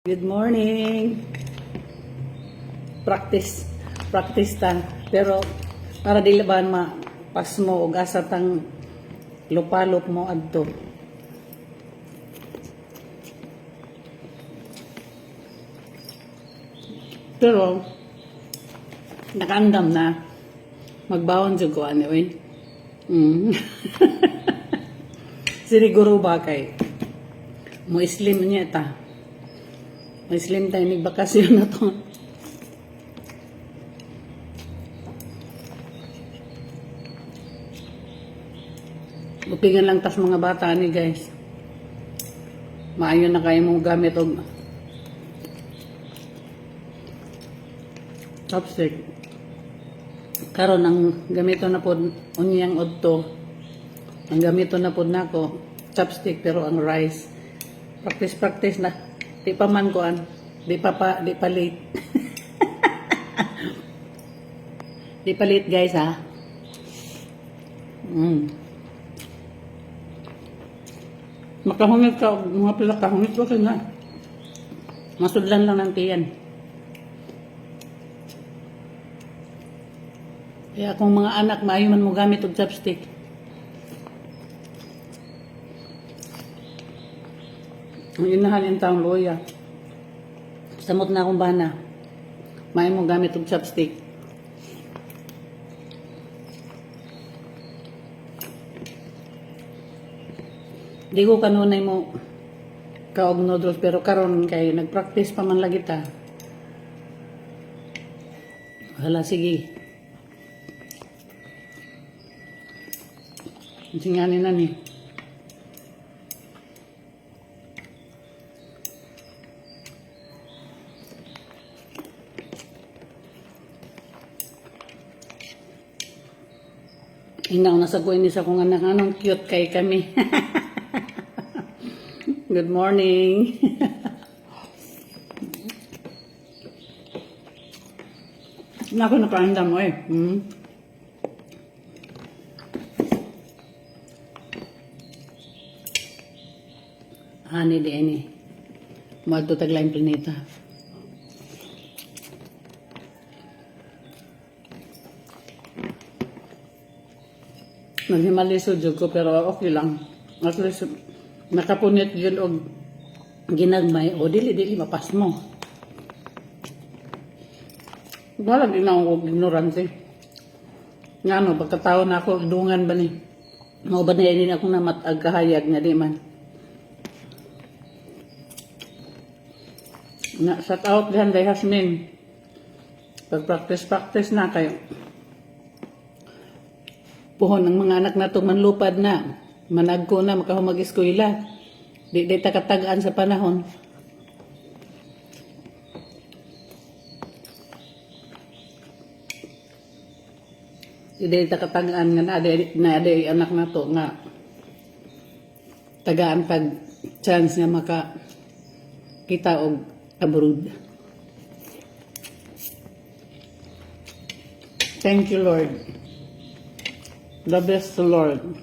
Good morning. Practice ta. Pero para dili ba pas mo og asa tang lupalop mo adto. Pero nakandam na magbawon jud ko ani oy. Siguro ba kay mo slim niya ta. Muslim tayo nagbakasyon na to. Bupingan lang tas mga bata ni guys. Maayo na kayo mong gamit og chopstick. Karon ang gamito na pod unyang odto. Ang gamito na pod nako chopstick pero ang rice. Practice na. Di pa man kuan, di pa late. Di pa late guys ha. Makahungit ka, mga pila kahungit ko kaya masudlan lang ng tiyan. Kaya kung mga anak maayo man mo gamit og chopstick. Ang inahalin taong loya. Samot na akong bana. May mo gamit og chopstick. Di ko kanunay mo kaog noodles pero karon kay nagpractice pa man lagi ta. Hala sige. Singanin na ni. Inaw na sa kuin ni sa kong anak, anong cute kay kami. Good morning. Nako nakaandam mo eh. Ani di ini. Mo to taglaing planeta. Naghimalisod jud ko pero okay lang. At least nakapunit yun og ginagmay o dili mapas mo. Wala din ako ignorante. Ngano pagkataon na ako dungan ba ni? Mao ba na din ako na matag kahayag nga di man. Na shout out dihan day Hasmin. Pag-practice na kayo. Puhon ang mga anak na itong manlupad na. Managko na, makahumag-eskwela. Di ta katagaan sa panahon. Di ta katagaan nga na aday anak na to nga tagaan pag chance nga maka kita og abroad. Thank you, Lord. The best, Lord.